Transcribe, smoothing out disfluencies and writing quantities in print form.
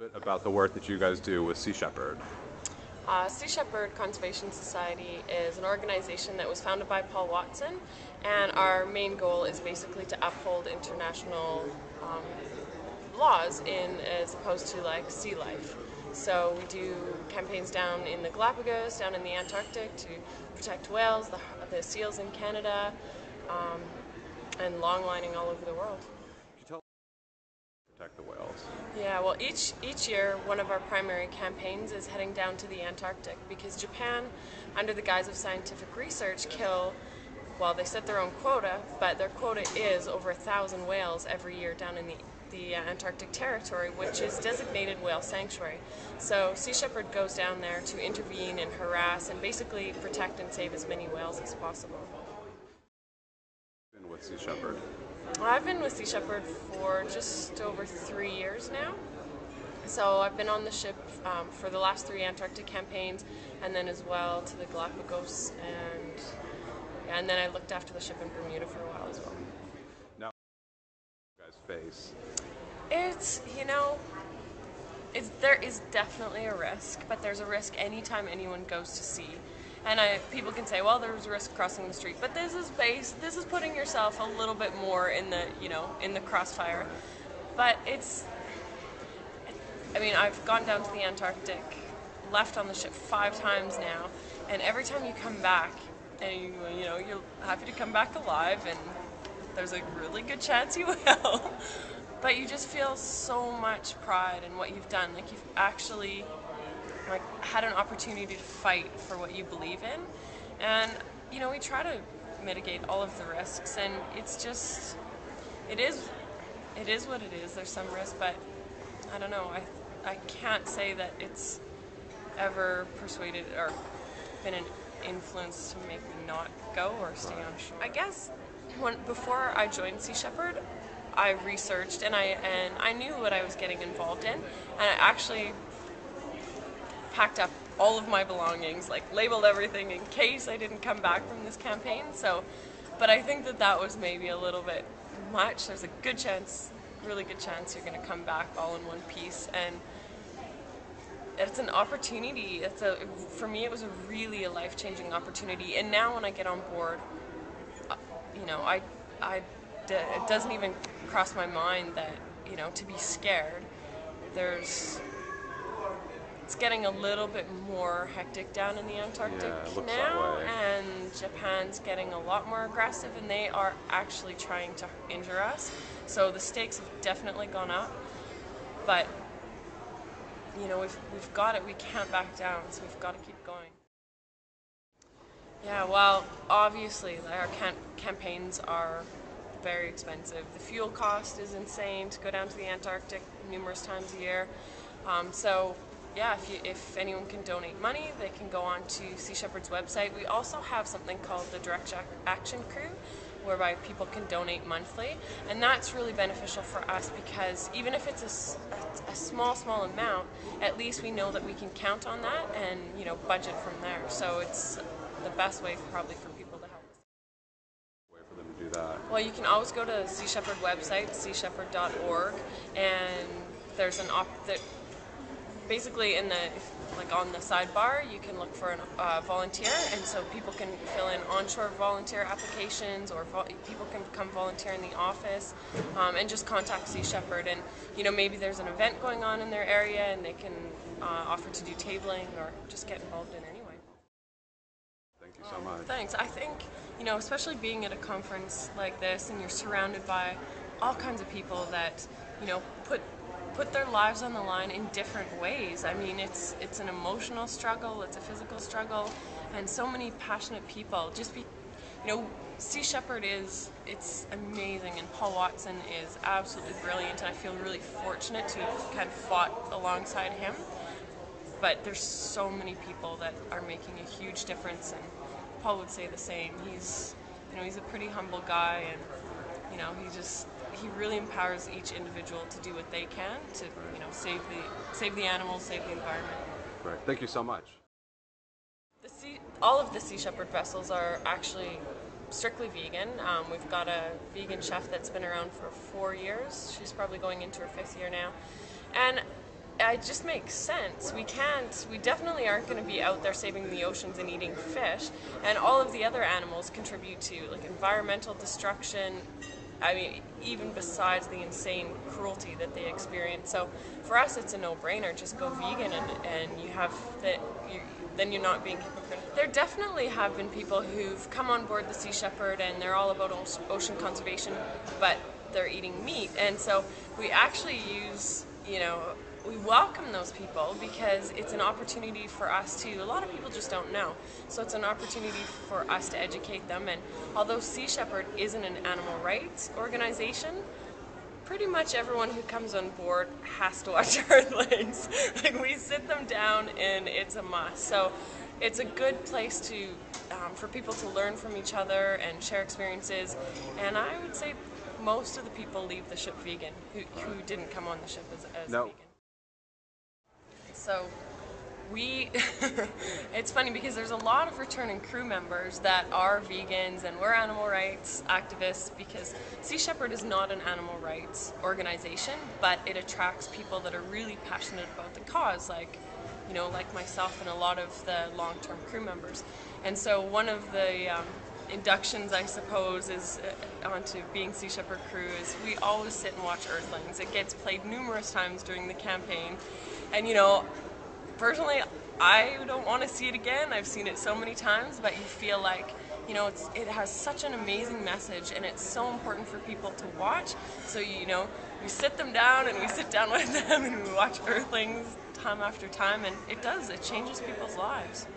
Bit about the work that you guys do with Sea Shepherd. Sea Shepherd Conservation Society is an organization that was founded by Paul Watson, and our main goal is basically to uphold international laws as opposed to like sea life. So we do campaigns down in the Galapagos, down in the Antarctic to protect whales, the seals in Canada, and longlining all over the world. Can you tell us protect the whales? Yeah, well, each year, one of our primary campaigns is heading down to the Antarctic because Japan, under the guise of scientific research, well, they set their own quota, but their quota is over 1,000 whales every year down in the Antarctic territory, which is designated whale sanctuary. So Sea Shepherd goes down there to intervene and harass and basically protect and save as many whales as possible. Been with Sea Shepherd. I've been with Sea Shepherd for just over 3 years now. So I've been on the ship for the last 3 Antarctic campaigns, and then as well to the Galapagos, and then I looked after the ship in Bermuda for a while as well. Now, you guys face. There is definitely a risk, but there's a risk anytime anyone goes to sea. And people can say, well, there's a risk crossing the street, but this is putting yourself a little bit more in the crossfire. But I've gone down to the Antarctic, left on the ship 5 times now, and every time you come back, and you're happy to come back alive, and there's a really good chance you will. But you just feel so much pride in what you've done. Like you've actually had an opportunity to fight for what you believe in. And we try to mitigate all of the risks, and it is what it is. There's some risk, but I don't know. I can't say that it's ever persuaded or been an influence to make me not go or stay on shore. I guess before I joined Sea Shepherd, I researched and I knew what I was getting involved in, and I actually packed up all of my belongings, labeled everything in case I didn't come back from this campaign. But I think that was maybe a little bit much. There's a good chance, really good chance, you're going to come back all in one piece, and it's an opportunity. For me, it was really a life-changing opportunity. And now when I get on board, it doesn't even cross my mind that to be scared. It's getting a little bit more hectic down in the Antarctic now, and Japan's getting a lot more aggressive, and they are actually trying to injure us. So the stakes have definitely gone up, but we've got it. We can't back down, so we've got to keep going. Yeah, well, obviously our campaigns are very expensive. The fuel cost is insane to go down to the Antarctic numerous times a year. So yeah, if anyone can donate money, they can go on to Sea Shepherd's website. We also have something called the Direct Action Crew, whereby people can donate monthly, and that's really beneficial for us because even if it's a small amount, at least we know that we can count on that and budget from there. So it's the best way probably for people to help us. Way for them to do that. Well, you can always go to Sea Shepherd website, seashepherd.org, and there's basically on the sidebar you can look for a volunteer, and so people can fill in onshore volunteer applications, or people can come volunteer in the office, and just contact Sea Shepherd, and maybe there's an event going on in their area and they can offer to do tabling or just get involved in anyway. Thank you so much. Thanks. I think especially being at a conference like this, and you're surrounded by all kinds of people that put their lives on the line in different ways. I mean, it's an emotional struggle, it's a physical struggle, and so many passionate people. Sea Shepherd it's amazing, and Paul Watson is absolutely brilliant, and I feel really fortunate to have kind of fought alongside him. But there's so many people that are making a huge difference, and Paul would say the same. He's a pretty humble guy, and he really empowers each individual to do what they can to save the animals, save the environment. Great. Thank you so much. All of the Sea Shepherd vessels are actually strictly vegan. We've got a vegan chef that's been around for 4 years. She's probably going into her 5th year now, and it just makes sense. We definitely aren't going to be out there saving the oceans and eating fish, and all of the other animals contribute to like environmental destruction. I mean, even besides the insane cruelty that they experience. So for us, it's a no-brainer. Just go vegan, and you have that. Then you're not being hypocritical. There definitely have been people who've come on board the Sea Shepherd, and they're all about ocean conservation, but they're eating meat, and so we actually use, we welcome those people because it's an opportunity for us to, a lot of people just don't know, so it's an opportunity for us to educate them. And although Sea Shepherd isn't an animal rights organization, pretty much everyone who comes on board has to watch Earthlings. Like, we sit them down and it's a must. So it's a good place to for people to learn from each other and share experiences. And I would say most of the people leave the ship vegan who didn't come on the ship as vegan. So it's funny because there's a lot of returning crew members that are vegans, and we're animal rights activists because Sea Shepherd is not an animal rights organization, but it attracts people that are really passionate about the cause, like myself and a lot of the long-term crew members. And so one of the inductions, I suppose, is onto being Sea Shepherd crew is we always sit and watch Earthlings. It gets played numerous times during the campaign, and personally, I don't want to see it again. I've seen it so many times, but you feel like, it has such an amazing message, and it's so important for people to watch. So, we sit them down, and we sit down with them, and we watch Earthlings time after time, and it changes people's lives.